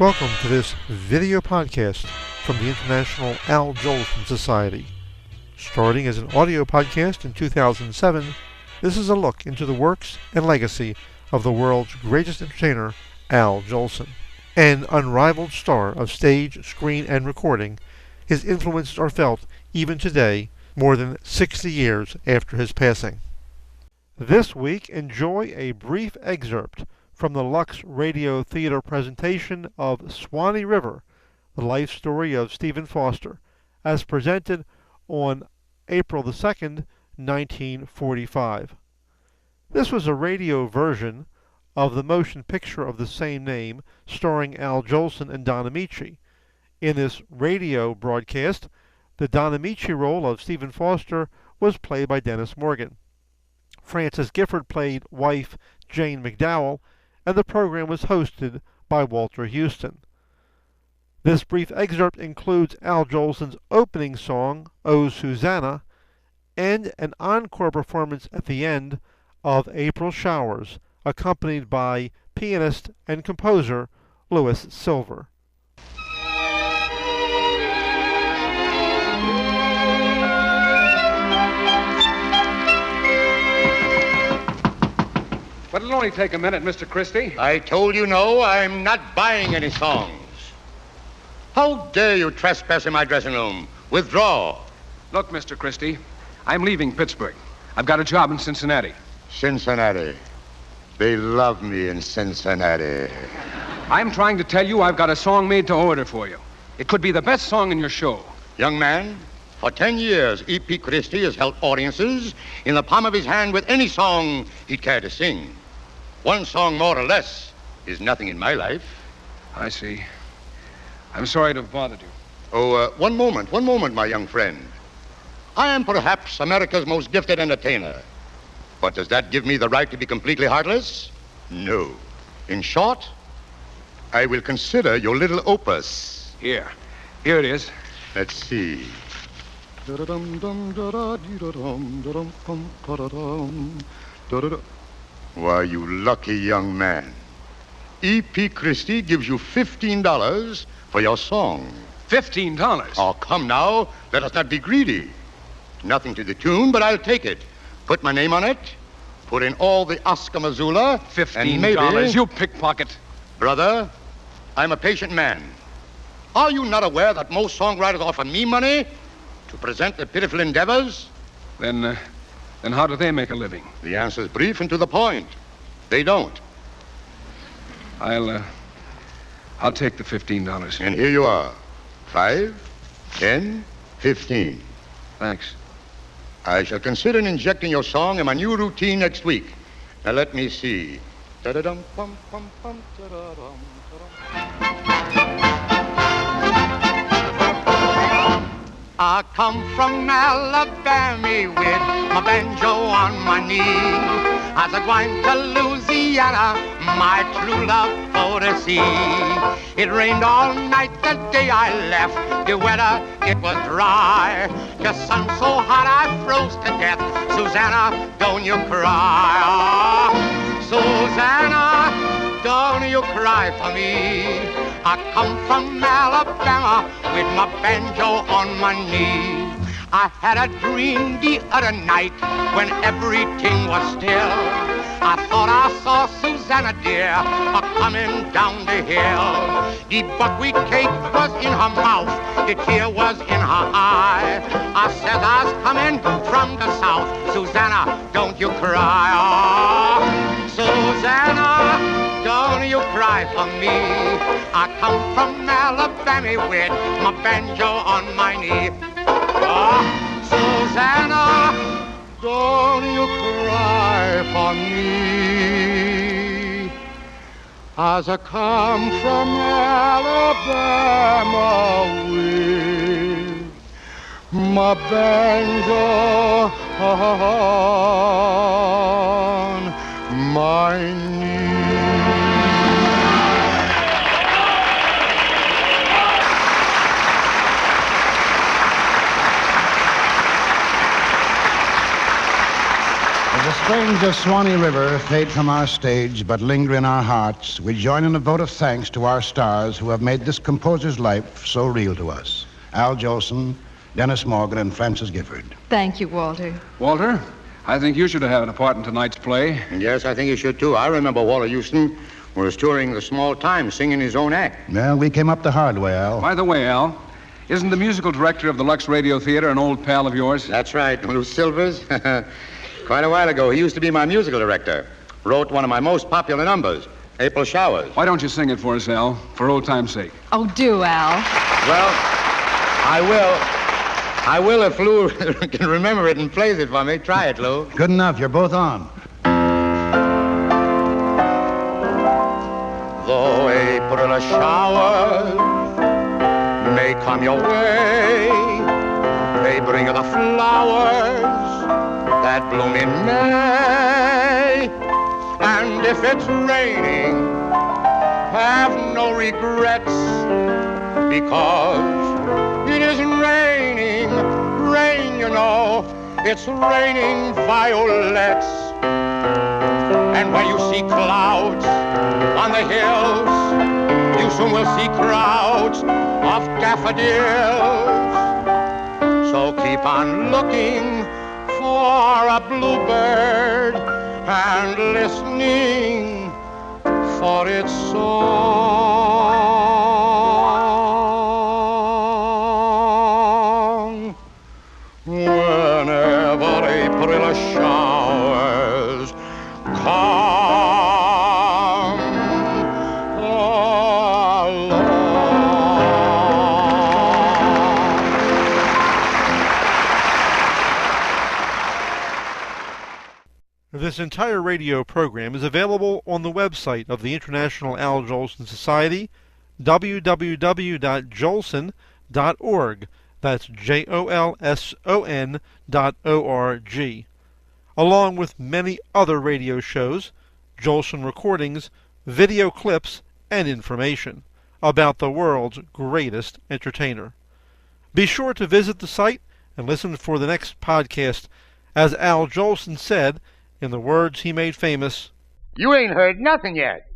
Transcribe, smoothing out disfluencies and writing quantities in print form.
Welcome to this video podcast from the International Al Jolson Society. Starting as an audio podcast in 2007, this is a look into the works and legacy of the world's greatest entertainer, Al Jolson. An unrivaled star of stage, screen, and recording, his influences are felt even today, more than 60 years after his passing. This week, enjoy a brief excerpt from the Lux Radio Theater presentation of Swanee River, the life story of Stephen Foster, as presented on April the 2nd, 1945. This was a radio version of the motion picture of the same name, starring Al Jolson and Don Ameche. In this radio broadcast, the Don Ameche role of Stephen Foster was played by Dennis Morgan. Frances Gifford played wife Jane McDowell, and the program was hosted by Walter Houston. This brief excerpt includes Al Jolson's opening song, "Oh Susanna," and an encore performance at the end of "April Showers," accompanied by pianist and composer Louis Silver. But it'll only take a minute, Mr. Christie. I told you no, I'm not buying any songs. How dare you trespass in my dressing room? Withdraw. Look, Mr. Christie, I'm leaving Pittsburgh. I've got a job in Cincinnati. Cincinnati. They love me in Cincinnati. I'm trying to tell you I've got a song made to order for you. It could be the best song in your show. Young man, for 10 years, E.P. Christie has held audiences in the palm of his hand with any song he'd care to sing. One song more or less is nothing in my life. I see. I'm sorry to have bothered you. Oh, one moment, my young friend. I am perhaps America's most gifted entertainer. But does that give me the right to be completely heartless? No. In short, I will consider your little opus. Here it is. Let's see. Why, you lucky young man. E.P. Christie gives you $15 for your song. $15? Oh, come now. Let us not be greedy. Nothing to the tune, but I'll take it. Put my name on it. Put in all the Oscar Missoula. $15, and maybe... you pickpocket. Brother, I'm a patient man. Are you not aware that most songwriters offer me money to present their pitiful endeavors? Then how do they make a living? The answer's brief and to the point. They don't. I'll take the $15. And here you are. 5, 10, 15. Thanks. I shall consider injecting your song in my new routine next week. Now let me see. I come from Alabama with my banjo on my knee. As I going to Louisiana, my true love for to see. It rained all night the day I left. The weather, it was dry. The sun so hot I froze to death. Susanna, don't you cry. Susanna, don't you cry for me. I come from Alabama with my banjo on my knee. I had a dream the other night when everything was still. I thought I saw Susanna dear a-coming down the hill. The buckwheat cake was in her mouth, the tear was in her eye. I said I was coming from the south. Susanna, don't you cry. Oh, Susanna, don't you cry for me. I come from Alabama with my banjo on my knee. Oh, Susanna, don't you cry for me. As I come from Alabama with my banjo on my knee. strains of Swanee River fade from our stage but linger in our hearts, we join in a vote of thanks to our stars who have made this composer's life so real to us. Al Jolson, Dennis Morgan, and Francis Gifford. Thank you, Walter. Walter, I think you should have had a part in tonight's play. Yes, I think you should, too. I remember Walter Houston was touring the small time, singing his own act. Well, we came up the hard way, Al. By the way, Al, isn't the musical director of the Lux Radio Theater an old pal of yours? That's right, Lou Silvers. Quite a while ago, he used to be my musical director. Wrote one of my most popular numbers, April Showers. Why don't you sing it for us, Al, for old time's sake? Oh, do, Al. Well, I will if Lou can remember it and plays it for me. Try it, Lou. Good enough. You're both on. Though April showers may come your way, they bring the flowers that bloom in May. And if it's raining, have no regrets, because it is raining, rain, you know, it's raining violets. And when you see clouds on the hills, you soon will see crowds of daffodils. So keep on looking for a bluebird and listening for its song. Whenever April showers come along. This entire radio program is available on the website of the International Al Jolson Society, www.jolson.org. That's JOLSON.org. Along with many other radio shows, Jolson recordings, video clips, and information about the world's greatest entertainer. Be sure to visit the site and listen for the next podcast. As Al Jolson said, in the words he made famous, You ain't heard nothing yet.